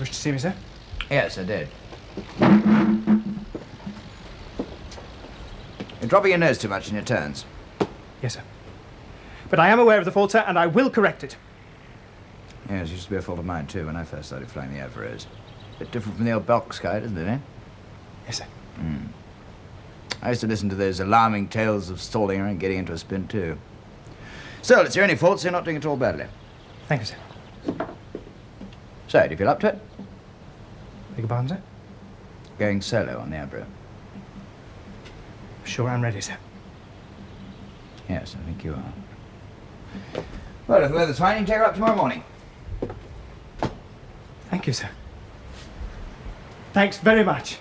Wish to see me, sir? Yes, I did. You're dropping your nose too much in your turns. Yes, sir. But I am aware of the fault, sir, and I will correct it. Yes, it used to be a fault of mine, too, when I first started flying the Everest. Bit different from the old box kite, isn't it, eh? Yes, sir. I used to listen to those alarming tales of stalling her and getting into a spin, too. Still, it's your only fault, so you're not doing it all badly. Thank you, sir. So, do you feel up to it? Beg your pardon, sir? Going solo on the Abra. Sure, I'm ready, sir. Yes, I think you are. Well, if the weather's fine, you can take her up tomorrow morning. Thank you, sir. Thanks very much.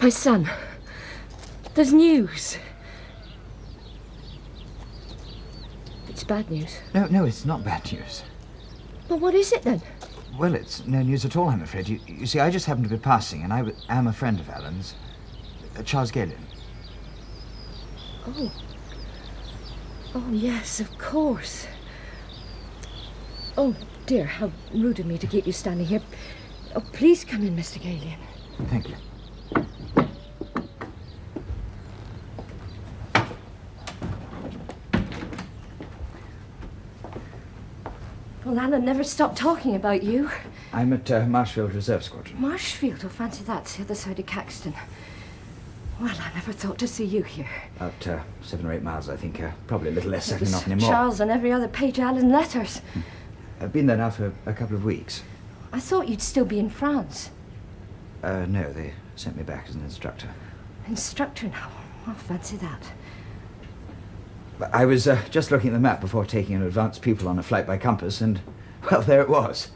My son, there's news. It's bad news. No, it's not bad news. But what is it then? Well, it's no news at all, I'm afraid. You see, I just happened to be passing, and I am a friend of Alan's. Charles Galen. Oh. Oh, yes, of course. Oh, dear, how rude of me to keep you standing here. Oh, please come in, Mr. Galen. Thank you. Well, Alan never stopped talking about you. I'm at Marshfield Reserve Squadron. Marshfield, oh, fancy that, the other side of Caxton. Well, I never thought to see you here. About 7 or 8 miles, I think. Probably a little less, It certainly was not anymore. Charles on every other page of Alan's letters. I've been there now for a couple of weeks. I thought you'd still be in France. No, they sent me back as an instructor. Instructor now? Oh, fancy that. But I was just looking at the map before taking an advanced pupil on a flight by compass, and, well, there it was.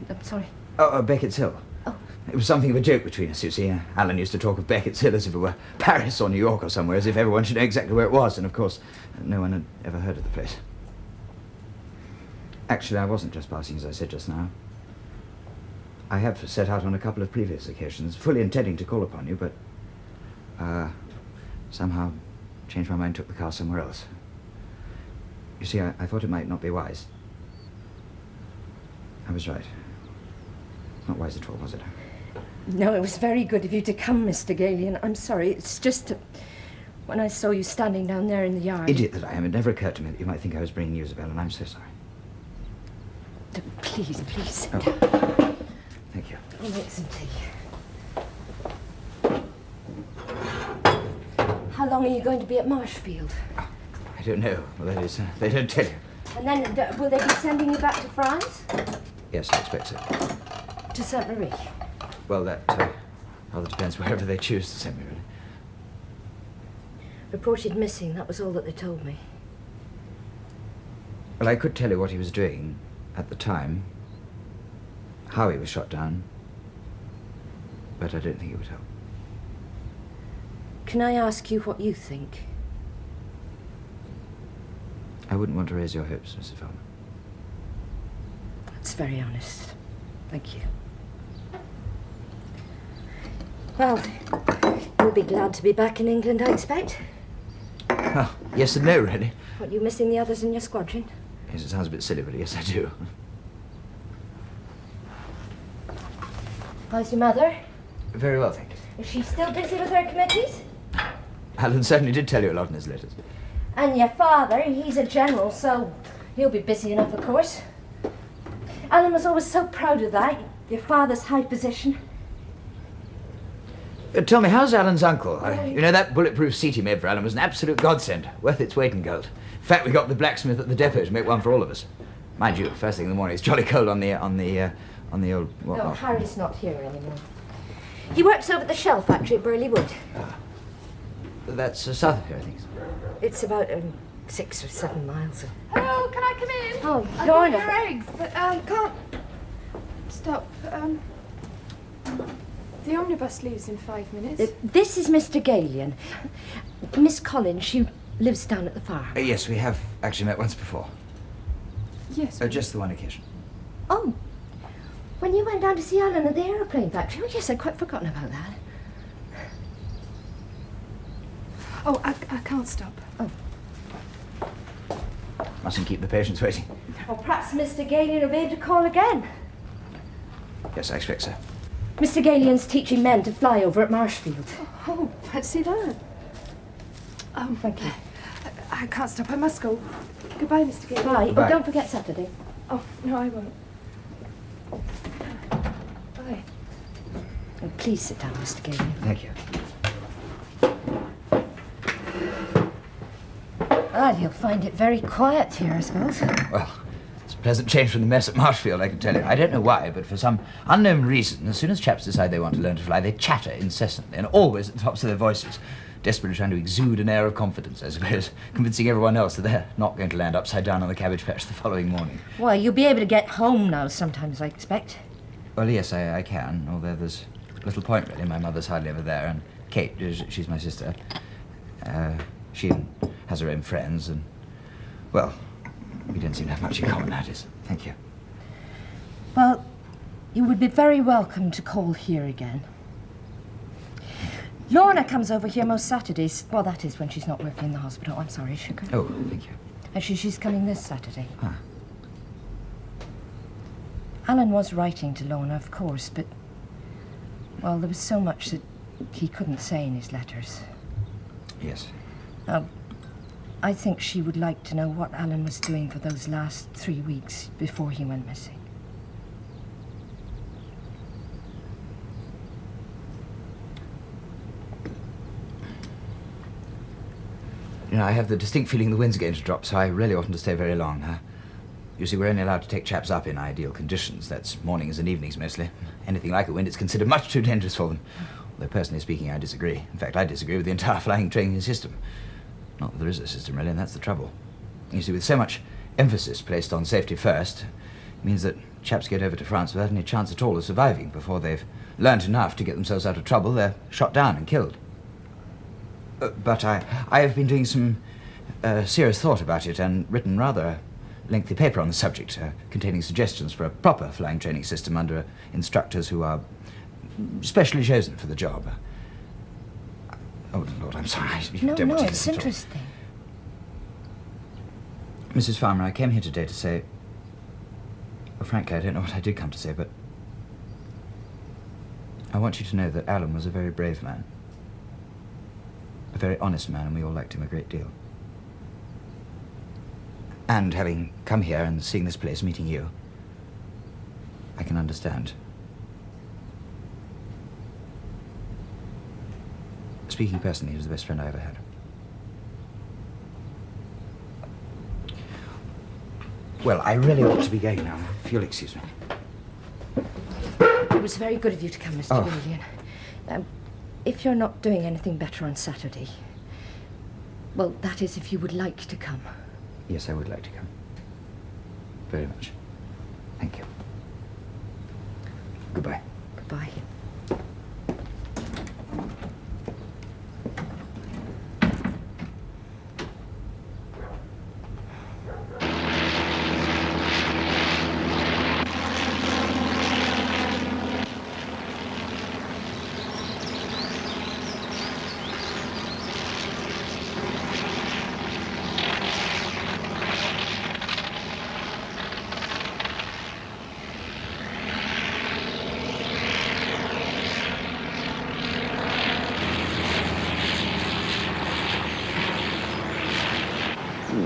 I'm sorry. Beckett's Hill. Oh. It was something of a joke between us, you see. Alan used to talk of Beckett's Hill as if it were Paris or New York or somewhere, as if everyone should know exactly where it was, and of course, no one had ever heard of the place. Actually, I wasn't just passing, as I said just now. I have set out on a couple of previous occasions, fully intending to call upon you, but somehow changed my mind and took the car somewhere else. You see, I thought it might not be wise. I was right. Not wise at all, was it? No, it was very good of you to come, Mr. Galen. I'm sorry, it's just when I saw you standing down there in the yard... Idiot that I am, it never occurred to me that you might think I was bringing news of Ellen. I'm so sorry. Please, sit down. Thank you. I'll make some tea. How long are you going to be at Marshfield? I don't know. Well, that is, they don't tell you. And then, will they be sending you back to France? Yes, I expect so. To Saint Marie? Well, that rather depends wherever they choose to send me, really. Reported missing, that was all that they told me. Well, I could tell you what he was doing at the time, how he was shot down, but I don't think it would help. Can I ask you what you think? I wouldn't want to raise your hopes, Mrs. Farmer. That's very honest. Thank you. Well, you'll be glad to be back in England, I expect. Well, yes and no, really. What, you missing the others in your squadron? Yes, it sounds a bit silly, but yes, I do. How's your mother? Very well, thank you. Is she still busy with her committees? Alan certainly did tell you a lot in his letters. And your father, he's a general, so he'll be busy enough, of course. Alan was always so proud of that, your father's high position. Tell me, how's Alan's uncle? You know, that bulletproof seat he made for Alan was an absolute godsend, worth its weight in gold. In fact, we got the blacksmith at the depot to make one for all of us. Mind you, first thing in the morning, it's jolly cold on the old... What, No, Harry's not here anymore. He works over at the shell factory at Burley Wood. That's south of here, I think. It's about 6 or 7 miles. Hello, can I come in? Oh, I brought Lorna. your eggs, but can't stop. The omnibus leaves in 5 minutes. This is Mr. Galian. Miss Collins, she lives down at the farm. Yes, we have actually met once before. Yes. Just the one occasion. Oh, when you went down to see Alan at the aeroplane factory. Oh, yes, I'd quite forgotten about that. Oh, I can't stop. Oh. Mustn't keep the patients waiting. Well, perhaps Mr. Galian will be able to call again. Yes, I expect so. Mr. Galian's teaching men to fly over at Marshfield. Oh, fancy that. Thank you. I can't stop. I must go. Goodbye, Mr. Gale. Bye. Bye. Oh, don't forget Saturday. Oh, no, I won't. Bye. Oh, please sit down, Mr. Galian. Thank you. Well, you'll find it very quiet here, I suppose. Well, it's a pleasant change from the mess at Marshfield, I can tell you. I don't know why, but for some unknown reason, as soon as chaps decide they want to learn to fly, they chatter incessantly, and always at the tops of their voices, desperately trying to exude an air of confidence, I suppose, convincing everyone else that they're not going to land upside down on the cabbage patch the following morning. Well, you'll be able to get home now sometimes, I expect. Well, yes, I can, although there's little point, really. My mother's hardly ever there, and Kate, she's my sister. She has her own friends, and, well, we don't seem to have much in common, that is. Thank you. Well, you would be very welcome to call here again. Lorna comes over here most Saturdays. Well, that is when she's not working in the hospital. I'm sorry, sugar. Oh, thank you. And she's coming this Saturday. Ah. Alan was writing to Lorna, of course, but, well, there was so much that he couldn't say in his letters. Yes. I think she would like to know what Alan was doing for those last 3 weeks before he went missing. You know, I have the distinct feeling the wind's going to drop, so I really oughtn't to stay very long. You see, we're only allowed to take chaps up in ideal conditions. That's mornings and evenings, mostly. Anything like a wind, it's considered much too dangerous for them. Although, personally speaking, I disagree. In fact, I disagree with the entire flying training system. Not that there is a system, really, and that's the trouble. You see, with so much emphasis placed on safety first, it means that chaps get over to France without any chance at all of surviving. Before they've learnt enough to get themselves out of trouble, they're shot down and killed. But I have been doing some serious thought about it and written rather a lengthy paper on the subject, containing suggestions for a proper flying training system under instructors who are specially chosen for the job. Oh, Lord, I'm sorry. No, Don't want to it's listen at all. interesting. Mrs. Farmer, I came here today to say... Well, frankly, I don't know what I did come to say, but... I want you to know that Alan was a very brave man. A very honest man, and we all liked him a great deal. And having come here and seeing this place, meeting you, I can understand. Speaking personally, he was the best friend I ever had. Well, I really ought to be going now, if you'll excuse me. It was very good of you to come, Mr. Oh. Gillian. If you're not doing anything better on Saturday, well, that is if you would like to come. Yes, I would like to come. Very much. Thank you. Goodbye. Goodbye.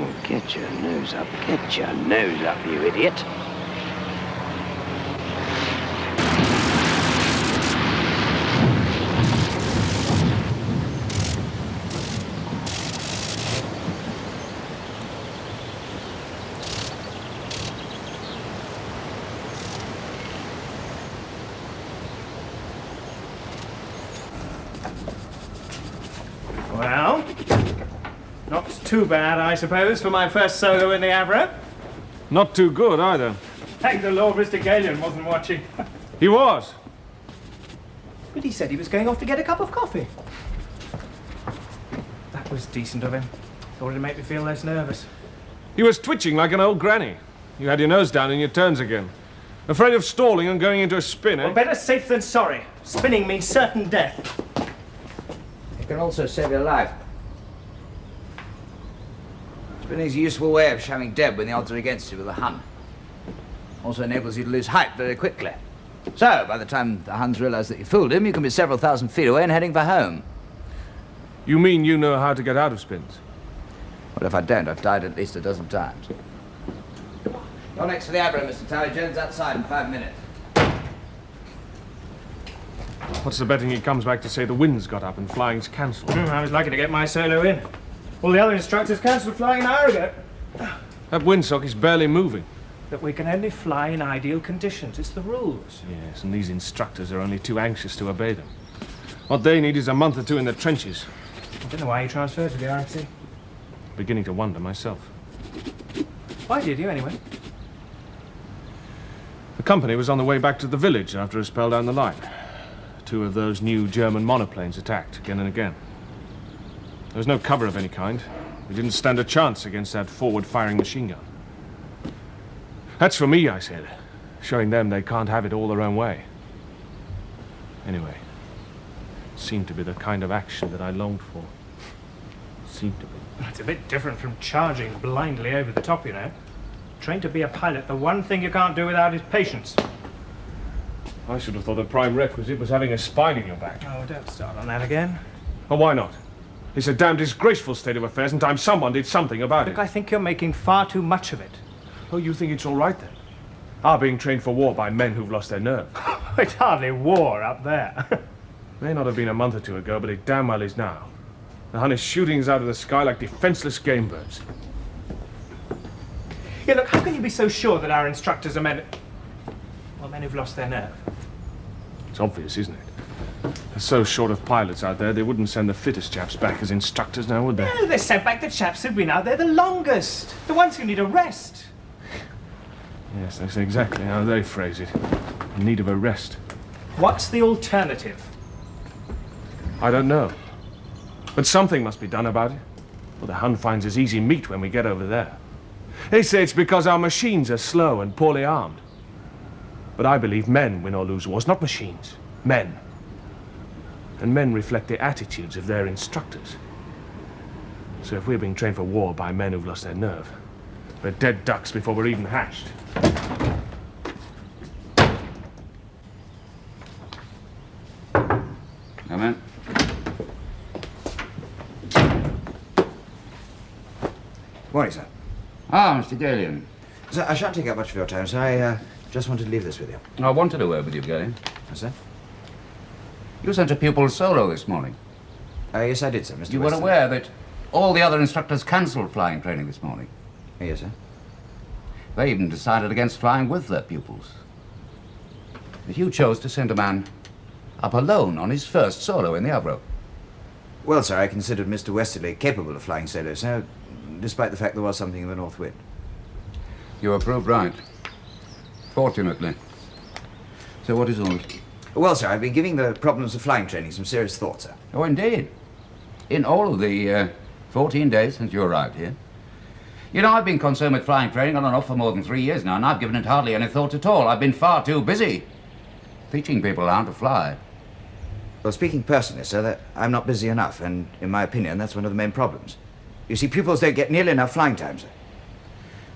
Oh, get your nose up. Get your nose up, you idiot. Well, not too bad, I suppose, for my first solo in the Avro. Not too good, either. Thank the Lord Mr. Galen wasn't watching. He was. But he said he was going off to get a cup of coffee. That was decent of him. Thought it'd make me feel less nervous. He was twitching like an old granny. You had your nose down in your turns again. Afraid of stalling and going into a spin, eh? Well, better safe than sorry. Spinning means certain death. It can also save your life. Spinning's a useful way of showing dead when the odds are against you with a Hun. Also enables you to lose height very quickly. So, by the time the Huns realise that you fooled him, you can be several thousand feet away and heading for home. You mean you know how to get out of spins? Well, if I don't, I've died at least a dozen times. You're next for the Avro, Mr. Tower Jones, outside in 5 minutes. What's the betting he comes back to say the wind's got up and flying's cancelled? I was lucky to get my solo in. All the other instructors cancelled flying an hour ago. That windsock is barely moving. But we can only fly in ideal conditions. It's the rules. Yes, and these instructors are only too anxious to obey them. What they need is a month or two in the trenches. I don't know why you transferred to the RFC. Beginning to wonder myself. Why did you, anyway? The company was on the way back to the village after a spell down the line. 2 of those new German monoplanes attacked again and again. There was no cover of any kind. We didn't stand a chance against that forward-firing machine gun. That's for me, I said, showing them they can't have it all their own way. Anyway, it seemed to be the kind of action that I longed for. Seemed to be. It's a bit different from charging blindly over the top, you know. Trained to be a pilot, the one thing you can't do without is patience. I should have thought the prime requisite was having a spine in your back. Oh, don't start on that again. Well, why not? It's a damn disgraceful state of affairs, and time someone did something about Look, it. I think you're making far too much of it. Oh, you think it's all right then? Our being trained for war by men who've lost their nerve. It's hardly war up there. May not have been a month or two ago, but it damn well is now. The Hun is shooting us out of the sky like defenseless game birds. Yeah, look, how can you be so sure that our instructors are men... well, men who've lost their nerve? It's obvious, isn't it? They're so short of pilots out there, they wouldn't send the fittest chaps back as instructors now, would they? No, they sent back the chaps who've been out there the longest. The ones who need a rest. Yes, that's exactly how they phrase it. In need of a rest. What's the alternative? I don't know. But something must be done about it. Well, the Hun finds us easy meat when we get over there. They say it's because our machines are slow and poorly armed. But I believe men win or lose wars, not machines. Men. And men reflect the attitudes of their instructors. So if we're being trained for war by men who've lost their nerve, we're dead ducks before we're even hatched. Come in. Morning, sir. Ah, Mr. Galen. Sir, I shan't take up much of your time, sir. I just wanted to leave this with you. I wanted a word with you, Galen. Yes, sir? You sent a pupil solo this morning. Yes, I did, sir, Mr. You were Weston. aware that all the other instructors cancelled flying training this morning. Yes, sir. They even decided against flying with their pupils. But you chose to send a man up alone on his first solo in the Avro. Well, sir, I considered Mr. Westerly capable of flying solo, sir, despite the fact there was something of a north wind. You were proved right. Fortunately. So what is all this? Well, sir, I've been giving the problems of flying training some serious thought, sir. Oh, indeed. In all of the 14 days since you arrived here. You know, I've been concerned with flying training on and off for more than 3 years now, and I've given it hardly any thought at all. I've been far too busy teaching people how to fly. Well, speaking personally, sir, that I'm not busy enough, and in my opinion, that's one of the main problems. You see, pupils don't get nearly enough flying time, sir.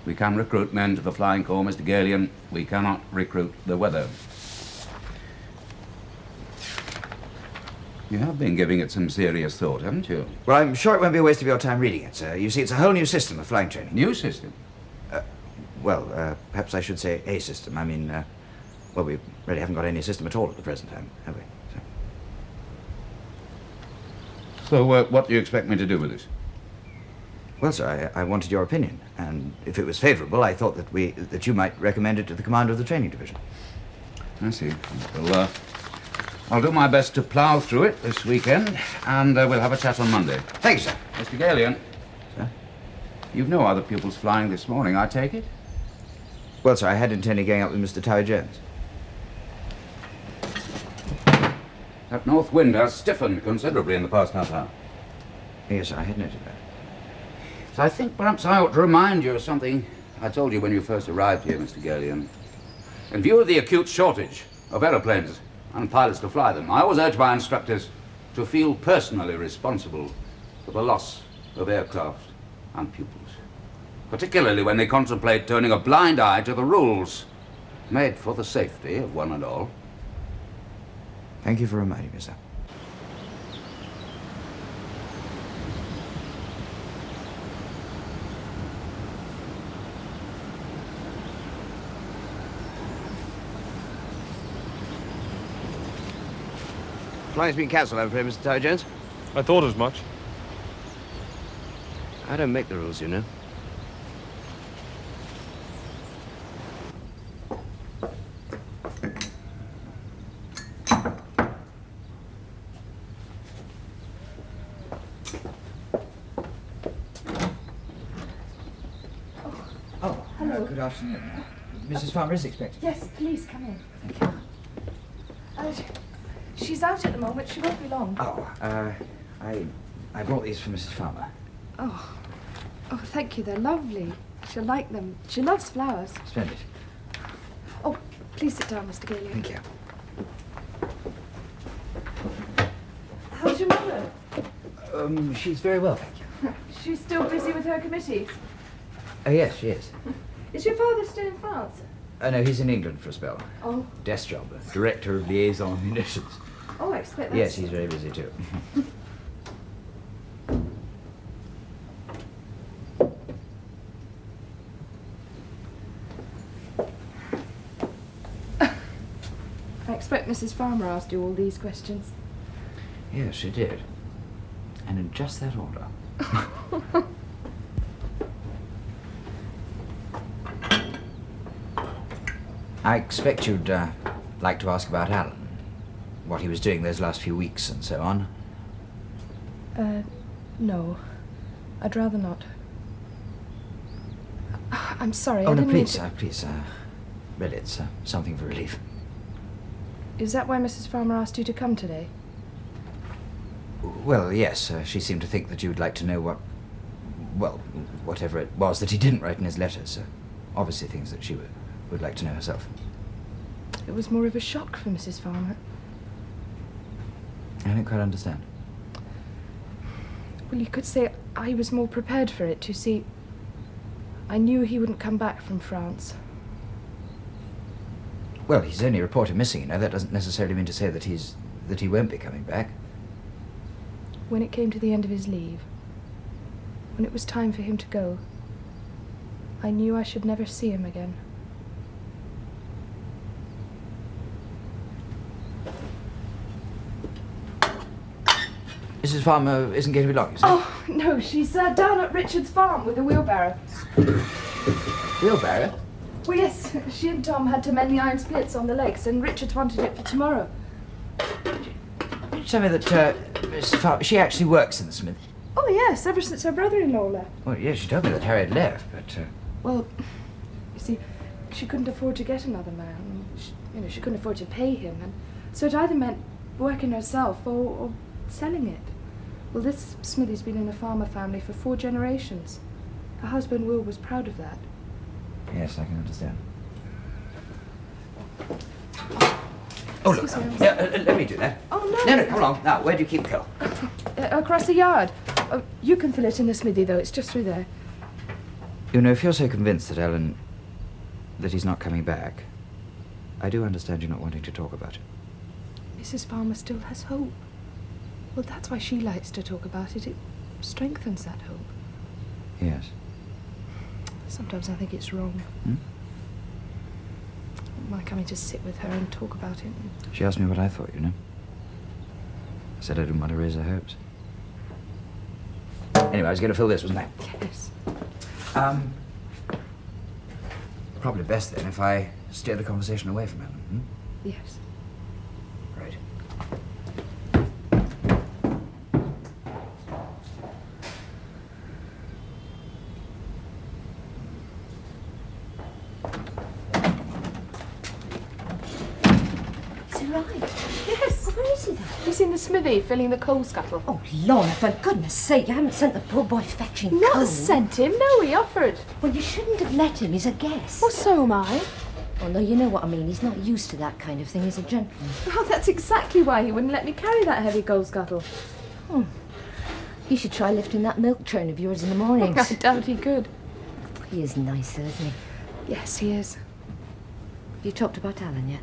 We can recruit men to the flying corps, Mr. Galen. We cannot recruit the weather. You have been giving it some serious thought, haven't you? Well, I'm sure it won't be a waste of your time reading it, sir. You see, it's a whole new system of flying training. New system? Perhaps I should say a system. I mean, well, we really haven't got any system at all at the present time, have we? So, what do you expect me to do with this? Well, sir, I wanted your opinion, and if it was favourable, I thought that you might recommend it to the commander of the training division. I see. Well, I'll do my best to plough through it this weekend, and we'll have a chat on Monday. Thank you, sir. Mr. Galion. Sir? You've no other pupils flying this morning, I take it? Well, sir, I had intended going up with Mr. Tower Jones. That north wind has stiffened considerably in the past half hour. Yes, sir, I had noted that. So I think perhaps I ought to remind you of something I told you when you first arrived here, Mr. Galion. In view of the acute shortage of aeroplanes and pilots to fly them, I always urge my instructors to feel personally responsible for the loss of aircraft and pupils, particularly when they contemplate turning a blind eye to the rules made for the safety of one and all. Thank you for reminding me, sir. Flying's been cancelled, I'm afraid, Mr. Tower Jones. I thought as much. I don't make the rules, you know. Hello. Good afternoon. Mrs. Farmer is expected. Yes, please come in. Thank you. She's out at the moment. She won't be long. Oh, I brought these for Mrs. Farmer. Oh, thank you. They're lovely. She'll like them. She loves flowers. Splendid. Oh, please sit down, Mr. Galion. Thank you. How's your mother? She's very well, thank you. She's still busy with her committees. Oh, yes, she is. Is your father still in France? Oh, no, he's in England for a spell. Oh. Desk job, Director of Liaison Munitions. Oh, I expect that's... Yes, he's very busy too. I expect Mrs. Farmer asked you all these questions. Yes, she did. And in just that order. I expect you'd like to ask about Alan. What he was doing those last few weeks and so on. No. I'd rather not. I'm sorry, Oh, I no, didn't mean please, to... please, really, it's something for relief. Is that why Mrs. Farmer asked you to come today? Well, yes, she seemed to think that you would like to know whatever it was that he didn't write in his letters. Obviously things that she would like to know herself. It was more of a shock for Mrs. Farmer. I don't quite understand. Well, you could say I was more prepared for it. You see, I knew he wouldn't come back from France. Well, he's only reported missing, you know. That doesn't necessarily mean to say that he won't be coming back. When it came to the end of his leave, when it was time for him to go, I knew I should never see him again. Mrs. Farmer isn't going to be long, is it? Oh, no, she's down at Richard's farm with a wheelbarrow. Wheelbarrow? Well, yes, she and Tom had to mend the iron splits on the legs, and Richard's wanted it for tomorrow. Did you tell me that Mrs. Farmer, she actually works in the smithy? Oh, yes, ever since her brother-in-law left. Well, yes, she told me that Harry had left, but... Well, you see, she couldn't afford to get another man. She couldn't afford to pay him, and so it either meant working herself or selling it. Well, this smithy's been in a farmer family for 4 generations. Her husband, Will, was proud of that. Yes, I can understand. Oh, look, let me do that. Oh, no. No, come along. Now, where do you keep coal? Across the yard. Oh, you can fill it in the smithy, though. It's just through there. You know, if you're so convinced that that he's not coming back, I do understand you not wanting to talk about it. Mrs. Farmer still has hope. Well, that's why she likes to talk about it. It strengthens that hope. Yes. Sometimes I think it's wrong. My coming to sit with her and talk about it. She asked me what I thought, you know. I said I didn't want to raise her hopes. Anyway, I was going to fill this, wasn't I? Yes. Probably best then if I steer the conversation away from Ellen. Yes. Right. Is he right? Yes. Where is he then? He's in the smithy filling the coal scuttle. Oh, Lorna, for goodness sake, you haven't sent the poor boy fetching Not coal. sent him. No, he offered. Well, you shouldn't have let him. He's a guest. Well, so am I. Oh, no, you know what I mean. He's not used to that kind of thing. He's a gentleman. Oh, that's exactly why he wouldn't let me carry that heavy coal scuttle. You should try lifting that milk churn of yours in the mornings. I doubt he could. He is nicer, isn't he? Yes, he is. Have you talked about Alan yet?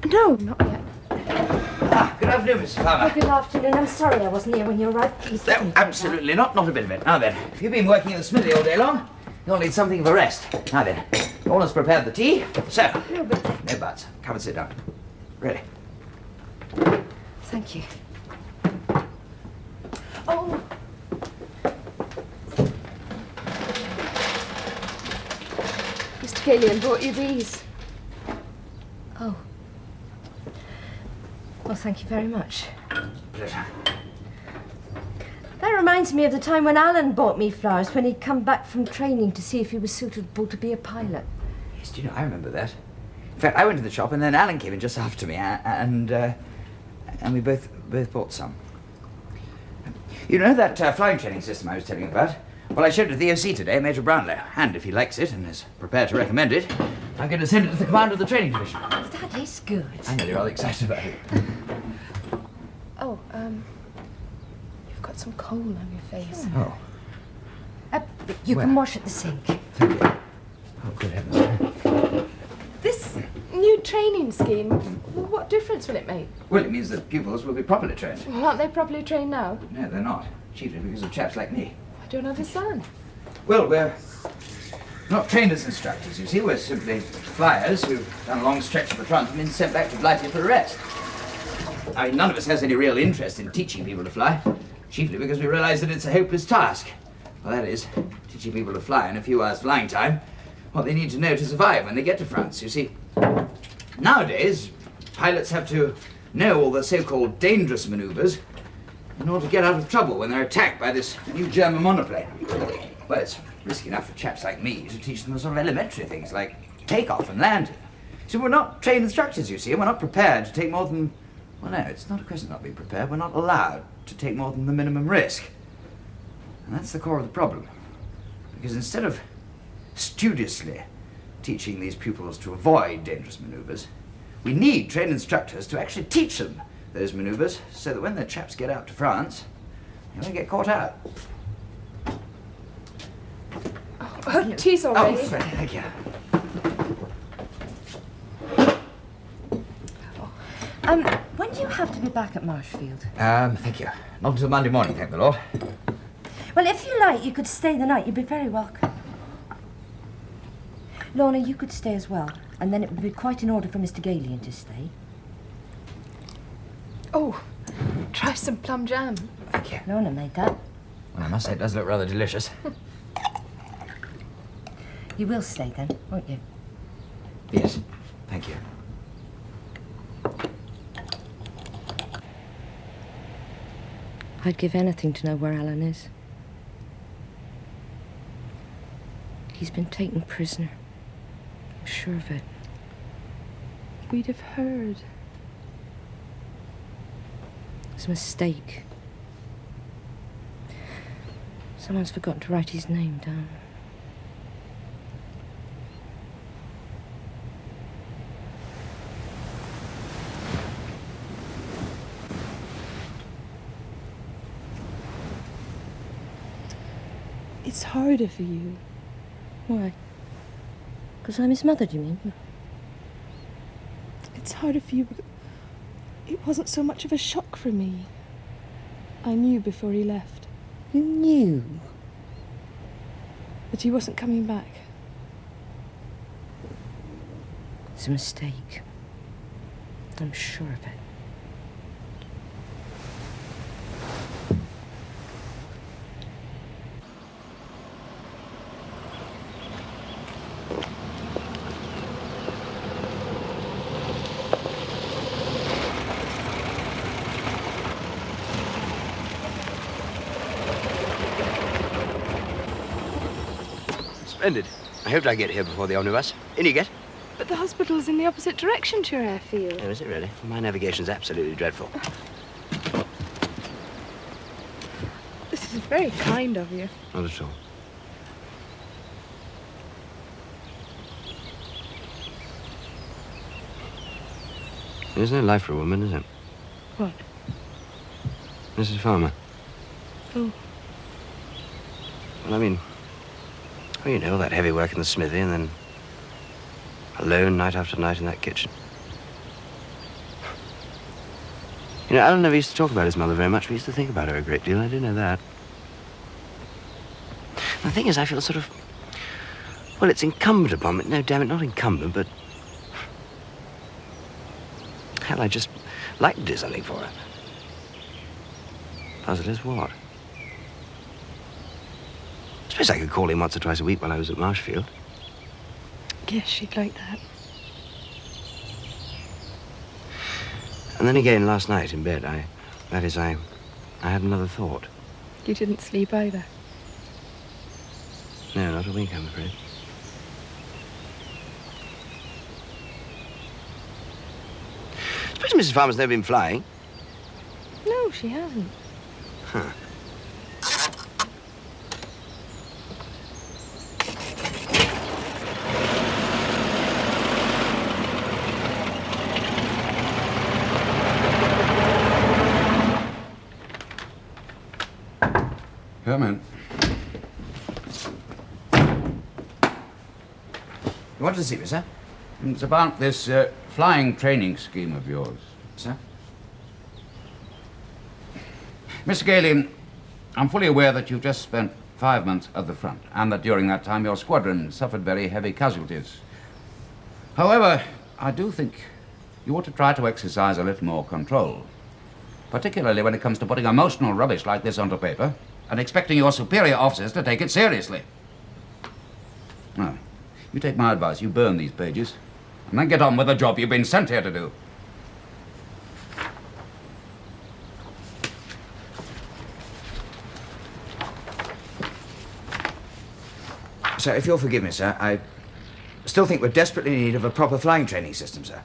No, not yet. Good afternoon, Mr. Farmer. Good afternoon. I'm sorry I wasn't here when you arrived. Please No, don't. absolutely not. Not a bit of it. Now then, if you've been working in the smithy all day long, you'll need something of a rest. Now then, all has prepared the tea. So, No, but no buts. Come and sit down. Ready? thank you. Oh, Mr. Gillian brought you these. oh. Well, thank you very much. Pleasure. That reminds me of the time when Alan bought me flowers when he'd come back from training to see if he was suitable to be a pilot. Yes, do you know, I remember that. In fact, I went to the shop and then Alan came in just after me and we both bought some. You know that flying training system I was telling you about? Well, I showed it to the OC today, Major Brownlow, and if he likes it and is prepared to recommend it, I'm going to send it to the commander of the training division. That is good. I'm really rather excited about it. Oh, you've got some coal on your face. Oh, You Where? can wash at the sink. thank you. Oh, good heavens. This new training scheme, what difference will it make? Well, it means that pupils will be properly trained. Well, aren't they properly trained now? No, they're not. Chiefly because of chaps like me. I don't understand. Well, we're not trained as instructors, you see. We're simply flyers who've done a long stretch to the front and been sent back to Blighty for a rest. I mean, none of us has any real interest in teaching people to fly, chiefly because we realise that it's a hopeless task. Well, that is, teaching people to fly in a few hours flying time, what they need to know to survive when they get to France. You see, nowadays, pilots have to know all the so-called dangerous manoeuvres in order to get out of trouble when they're attacked by this new German monoplane. Well, it's risky enough for chaps like me to teach them the sort of elementary things like takeoff and landing. So we're not trained instructors, you see, and we're not prepared to take more than... Well, no, it's not a question of not being prepared. We're not allowed to take more than the minimum risk. And that's the core of the problem. Because instead of studiously teaching these pupils to avoid dangerous manoeuvres, we need trained instructors to actually teach them those manoeuvres so that when the chaps get out to France, they won't get caught out. Oh, tea's already. Oh, thank you. When do you have to be back at Marshfield? Thank you. Not until Monday morning, thank the Lord. Well, if you like, you could stay the night. You'd be very welcome. Lorna, you could stay as well, and then it would be quite in order for Mr. Galian to stay. Oh, try some plum jam. Thank you. Lorna made that. Well, I must say it does look rather delicious. You will stay then, won't you? Yes, thank you. I'd give anything to know where Alan is. He's been taken prisoner. I'm sure of it. We'd have heard. It's a mistake. Someone's forgotten to write his name down. It's harder for you. Why? Because I'm his mother, do you mean? It's harder for you because it wasn't so much of a shock for me. I knew before he left. You knew? That he wasn't coming back. It's a mistake. I'm sure of it. Splendid. I hoped I'd get here before the omnibus. In you get. But the hospital's in the opposite direction to your airfield. Oh, is it really? My navigation's absolutely dreadful. This is very kind of you. Not at all. There's no life for a woman, is it? What? Mrs. Farmer. Oh. Well, I mean, well, you know, all that heavy work in the smithy and then alone night after night in that kitchen. You know, Alan never used to talk about his mother very much. We used to think about her a great deal. I do know that. The thing is, I feel sort of... Well, it's incumbent upon me. No, damn it, not incumbent, but... Hell, I just like to do something for her. Puzzle is what? I suppose I could call in once or twice a week while I was at Marshfield. Yes, she'd like that. And then again, last night in bed, I had another thought. You didn't sleep either. No, not a wink, I'm afraid. Suppose Mrs. Farmer's never been flying. No, she hasn't. Huh. Come in. You wanted to see me, sir? It's about this flying training scheme of yours. Sir? Mr. Galen, I'm fully aware that you've just spent 5 months at the front, and that during that time your squadron suffered very heavy casualties. However, I do think you ought to try to exercise a little more control, particularly when it comes to putting emotional rubbish like this onto paper and expecting your superior officers to take it seriously. Well, you take my advice, you burn these pages, and then get on with the job you've been sent here to do. Sir, if you'll forgive me, sir, I still think we're desperately in need of a proper flying training system, sir.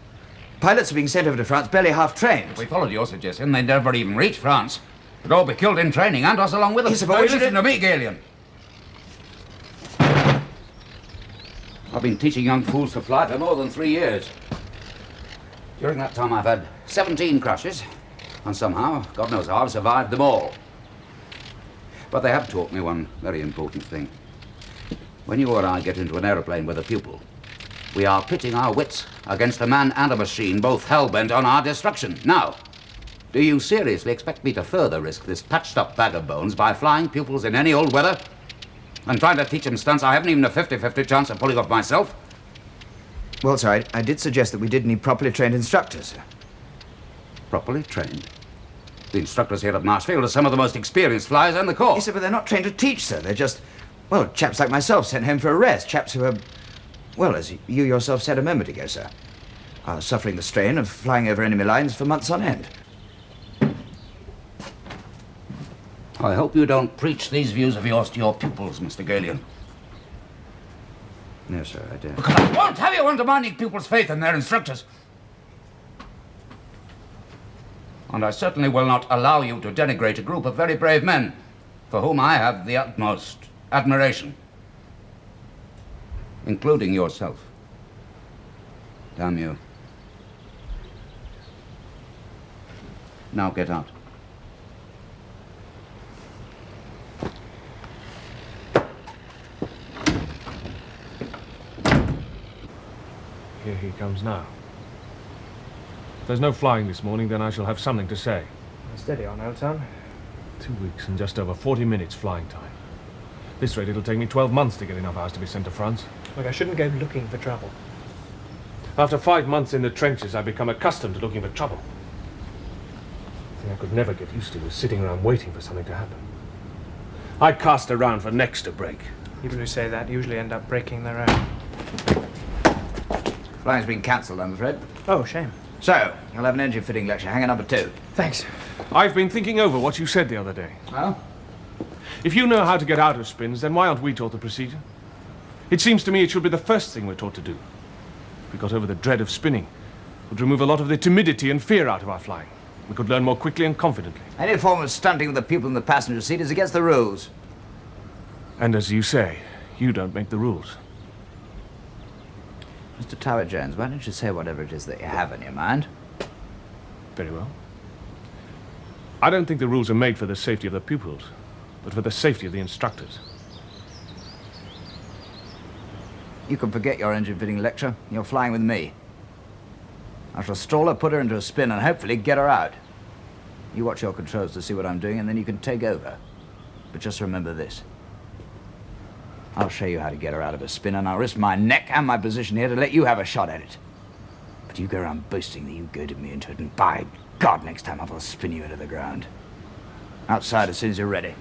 Pilots are being sent over to France barely half-trained. If we followed your suggestion, they'd never even reach France. They'd all be killed in training, and us along with them. Yes, but we should- Listen to me, Galen. I've been teaching young fools to fly for more than 3 years. During that time, I've had 17 crashes, and somehow, God knows how, I've survived them all. But they have taught me one very important thing. When you or I get into an aeroplane with a pupil, we are pitting our wits against a man and a machine, both hell-bent on our destruction. Now, do you seriously expect me to further risk this patched-up bag of bones by flying pupils in any old weather and trying to teach them stunts I haven't even a 50-50 chance of pulling off myself? Well, sir, I did suggest that we did need properly trained instructors, sir. Properly trained? The instructors here at Marshfield are some of the most experienced flyers in the corps. Yes, sir, but they're not trained to teach, sir. They're just, well, chaps like myself sent home for a rest. Chaps who are, well, as you yourself said a moment ago, sir, are suffering the strain of flying over enemy lines for months on end. I hope you don't preach these views of yours to your pupils, Mr. Galen. No, sir, I don't. Because I won't have you undermining pupils' faith in their instructors. And I certainly will not allow you to denigrate a group of very brave men for whom I have the utmost admiration, including yourself. Damn you. Now get out. Here he comes now. If there's no flying this morning, then I shall have something to say. Steady on, Elton. 2 weeks and just over 40 minutes flying time. This rate, it'll take me 12 months to get enough hours to be sent to France. Look, I shouldn't go looking for trouble. After 5 months in the trenches, I've become accustomed to looking for trouble. The thing I could never get used to was sitting around waiting for something to happen. I cast around for necks to break. People who say that usually end up breaking their own. Flying's been cancelled, I'm afraid. Oh, shame. So, you'll have an engine fitting lecture, hangar number 2. Thanks. I've been thinking over what you said the other day. Well? If you know how to get out of spins, then why aren't we taught the procedure? It seems to me it should be the first thing we're taught to do. If we got over the dread of spinning, it would remove a lot of the timidity and fear out of our flying. We could learn more quickly and confidently. Any form of stunting with the people in the passenger seat is against the rules. And as you say, you don't make the rules. Mr. Tower Jones, why don't you say whatever it is that you have in your mind? Very well. I don't think the rules are made for the safety of the pupils, but for the safety of the instructors. You can forget your engine fitting lecture. You're flying with me. I shall stall her, put her into a spin, and hopefully get her out. You watch your controls to see what I'm doing, and then you can take over. But just remember this. I'll show you how to get her out of a spin, and I'll risk my neck and my position here to let you have a shot at it. But you go around boasting that you goaded me into it, and by God, next time I will spin you into the ground. Outside as soon as you're ready.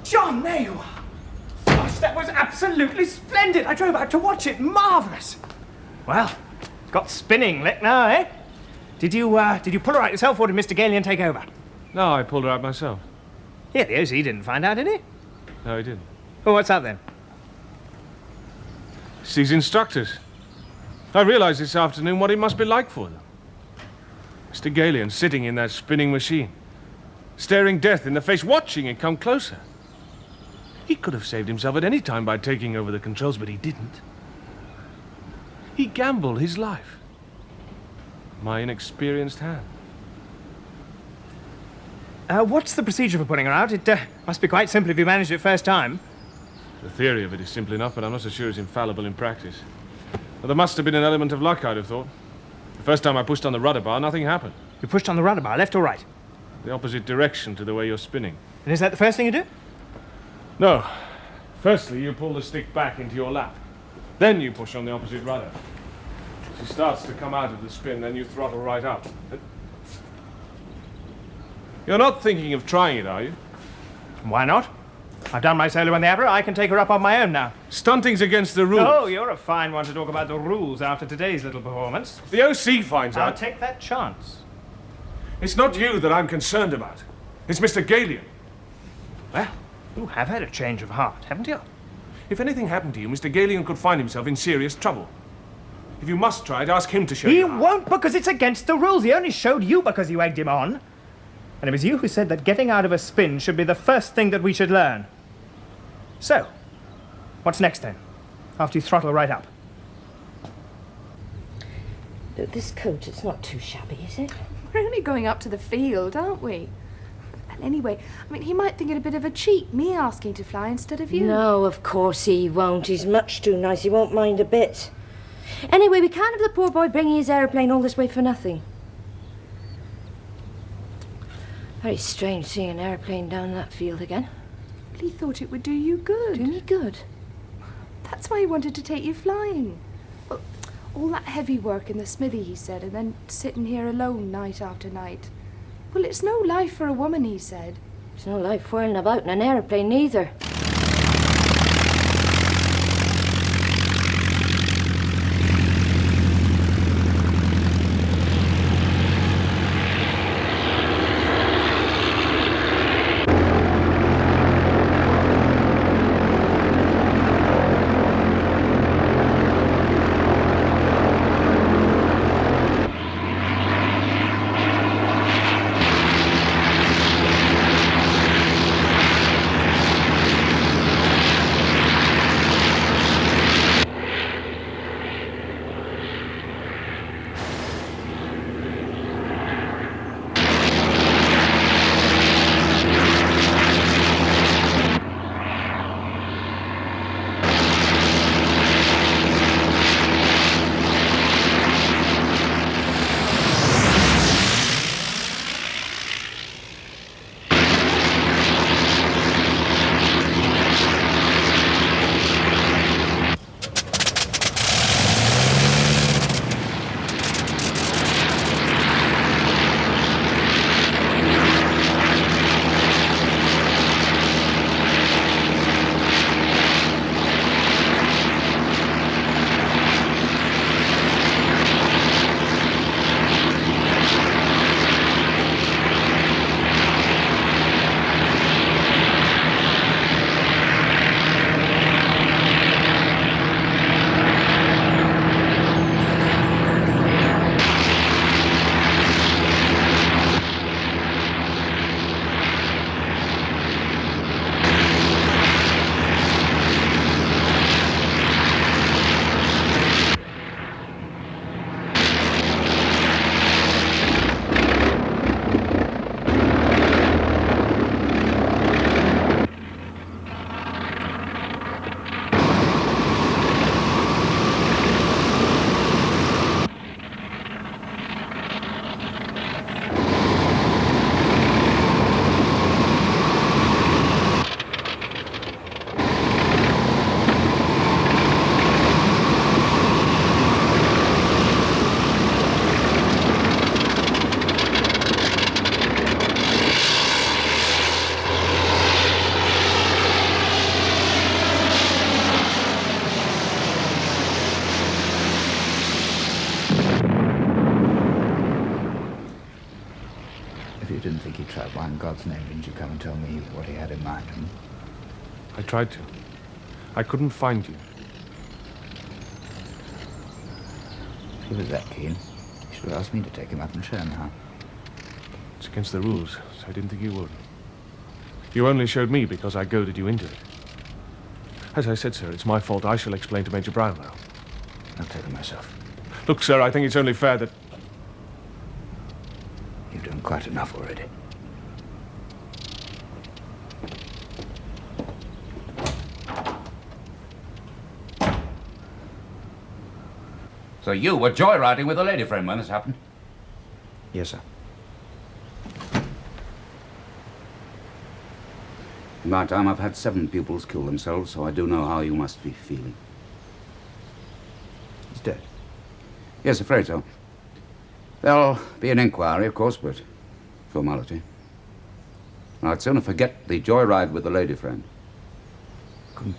John, there you are. Gosh, that was absolutely splendid. I drove out to watch it. Marvellous. Well, got spinning lick now, eh? Did you pull her out yourself, or did Mr. Galian take over? No, I pulled her out myself. Yeah, the OC didn't find out, did he? No, he didn't. Well, what's that then? It's these instructors. I realized this afternoon what it must be like for them. Mr. Galian sitting in that spinning machine, staring death in the face, watching it come closer. He could have saved himself at any time by taking over the controls, but he didn't. He gambled his life. My inexperienced hand. What's the procedure for putting her out? It must be quite simple if you managed it first time. The theory of it is simple enough, but I'm not so sure it's infallible in practice. Well, there must have been an element of luck, I'd have thought. The first time I pushed on the rudder bar, nothing happened. You pushed on the rudder bar, left or right? The opposite direction to the way you're spinning. And is that the first thing you do? No. Firstly, you pull the stick back into your lap. Then you push on the opposite rudder. She starts to come out of the spin, then you throttle right up. You're not thinking of trying it, are you? Why not? I've done my solo in the opera. I can take her up on my own now. Stunting's against the rules. Oh, you're a fine one to talk about the rules after today's little performance. If the OC finds I'll out. take that chance. It's not you that I'm concerned about. It's Mr. Galion. Well, you have had a change of heart, haven't you? If anything happened to you, Mr. Galion could find himself in serious trouble. If you must try it, ask him to show He you how. won't, because it's against the rules. He only showed you because you egged him on. And it was you who said that getting out of a spin should be the first thing that we should learn. So, what's next then? After you throttle right up? Look, this coat, it's not too shabby, is it? We're only going up to the field, aren't we? And anyway, I mean, he might think it a bit of a cheat, me asking to fly instead of you. No, of course he won't. He's much too nice. He won't mind a bit. Anyway, we can't have the poor boy bringing his aeroplane all this way for nothing. Very strange seeing an aeroplane down that field again. He thought it would do you good. Do me good. That's why he wanted to take you flying. Well, all that heavy work in the smithy, he said, and then sitting here alone night after night. Well, it's no life for a woman, he said. There's no life whirling about in an aeroplane either. If you didn't think he'd try, why in God's name didn't you come and tell me what he had in mind? I tried to. I couldn't find you. If he was that keen, he should have asked me to take him up and show him how. It's against the rules, so I didn't think you would. You only showed me because I goaded you into it. As I said, sir, it's my fault. I shall explain to Major Brownlow. I'll tell him myself. Look, sir, I think it's only fair that... You've done quite enough already. So you were joyriding with a lady friend when this happened? Yes, sir. In my time, I've had 7 pupils kill themselves, so I do know how you must be feeling. He's dead. Yes, afraid so. There'll be an inquiry, of course, but formality. I'd sooner forget the joyride with the lady friend. Couldn't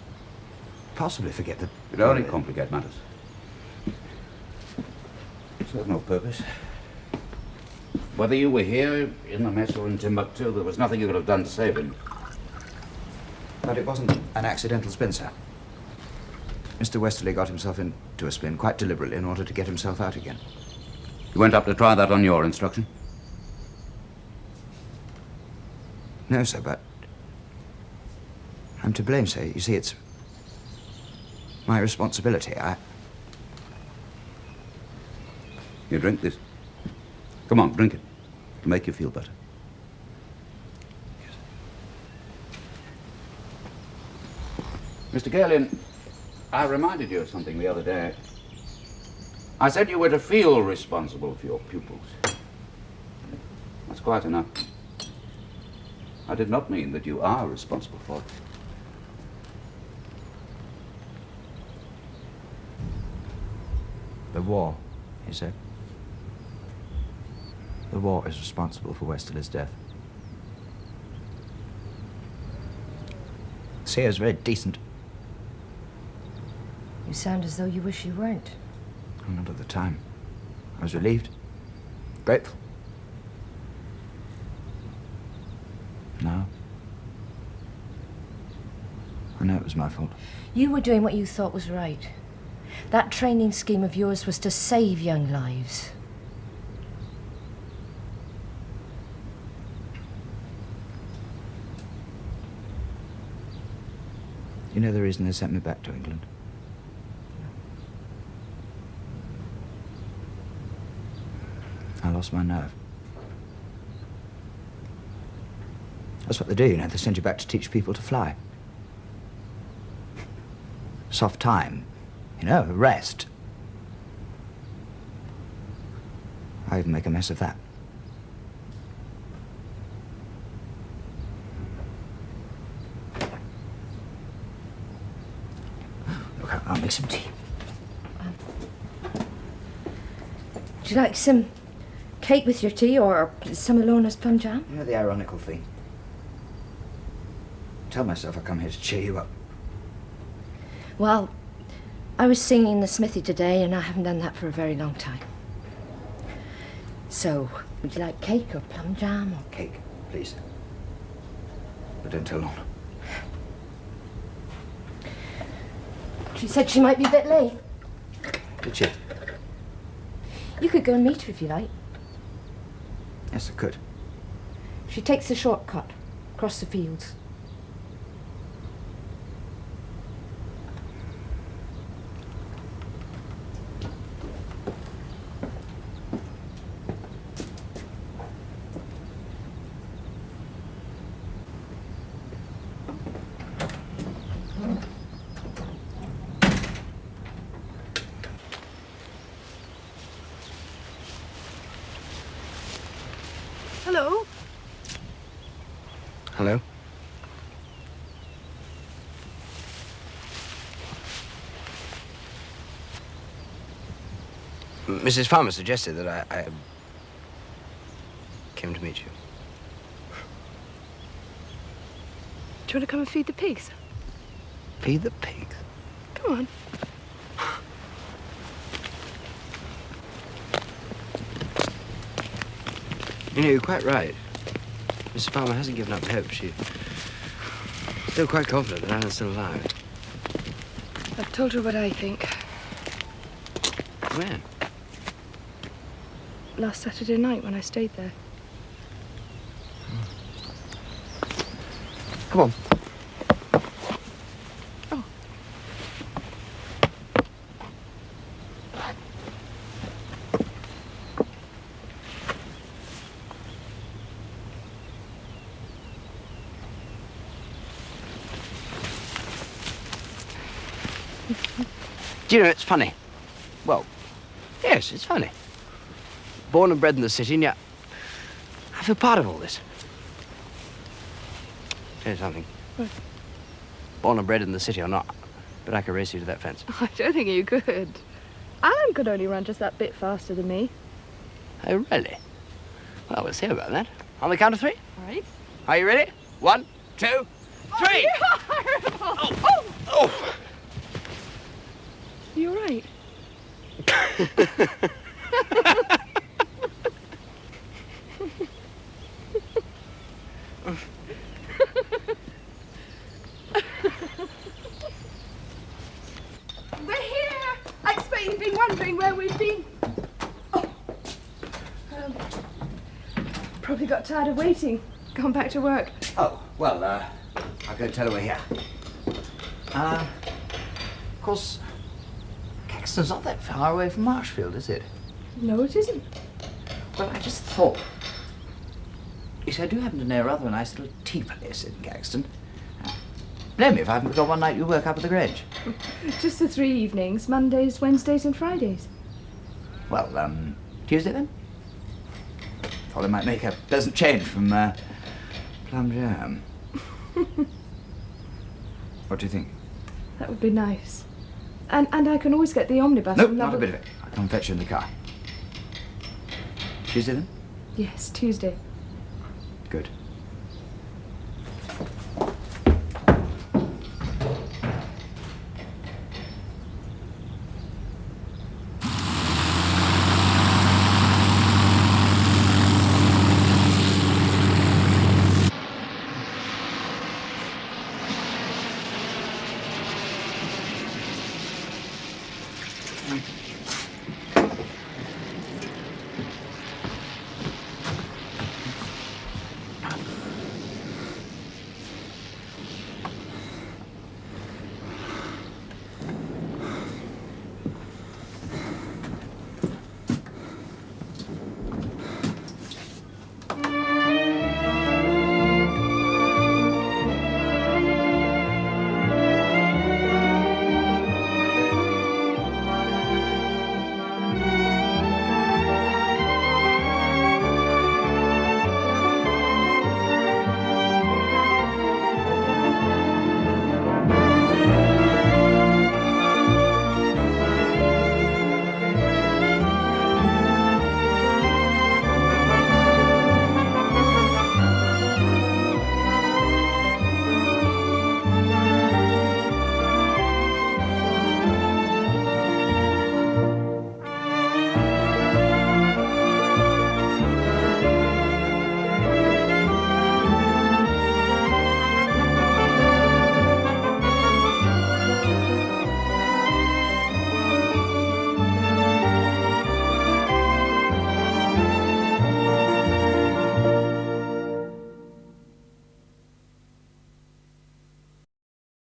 possibly forget that. It'd only complicate matters. Serves no purpose. Whether you were here, in the mess, or in Timbuktu, there was nothing you could have done to save him. But it wasn't an accidental spin, sir. Mr. Westerly got himself into a spin quite deliberately in order to get himself out again. You went up to try that on your instruction? No, sir, but I'm to blame, sir. You see, it's my responsibility. You drink this. Come on, drink it. It'll make you feel better. Mr. Galen, I reminded you of something the other day. I said you were to feel responsible for your pupils. That's quite enough. I did not mean that you are responsible for it. The war, he said. The war is responsible for Westerly's death. Sear's very decent. You sound as though you wish you weren't. Not at the time. I was relieved. Grateful. No. I know it was my fault. You were doing what you thought was right. That training scheme of yours was to save young lives. You know the reason they sent me back to England? I lost my nerve. That's what they do, you know. They send you back to teach people to fly. Soft time, you know, rest. I even make a mess of that. Look, I'll make some tea. Would you like some cake with your tea or some Alona's plum jam? You know the ironical thing? Tell myself I come here to cheer you up. Well, I was singing in the smithy today and I haven't done that for a very long time. So, would you like cake or plum jam or... Cake, please. But don't tell Lorna. She said she might be a bit late. Did she? You could go and meet her if you like. Yes, I could. She takes the shortcut across the fields. Hello? Hello? Mrs. Farmer suggested that I came to meet you. Do you want to come and feed the pigs? Feed the pigs? Come on. You know, you're quite right. Mrs. Farmer hasn't given up hope. She's still quite confident that Alan's still alive. I've told her what I think. When? Last Saturday night when I stayed there. Come on. Oh. Do you know, it's funny. Well, yes, it's funny. Born and bred in the city, and yet I feel part of all this. Tell you something. What? Born and bred in the city or not, but I could race you to that fence. I don't think you could. Alan could only run just that bit faster than me. Oh, really? Well, we'll see about that. On the count of three. All right. Are you ready? 1, 2, 3! Oh! You all right? We're here! I expect you've been wondering where we've been. Oh. Probably got tired of waiting. Gone back to work. Oh, well, I'll go tell her we're here. Of course, Caxton's not that far away from Marshfield, is it? No, it isn't. Well, I just thought. You see, I do happen to know a rather nice little tea place in Caxton. Blame me if I haven't got one night you work up at the Grange. Just the 3 evenings, Mondays, Wednesdays and Fridays. Well, Tuesday then? Thought I might make a pleasant change from, plum jam. What do you think? That would be nice. And I can always get the omnibus. No, from not a Lovell- bit of it. I'll come fetch you in the car. Tuesday then? Yes, Tuesday. Good.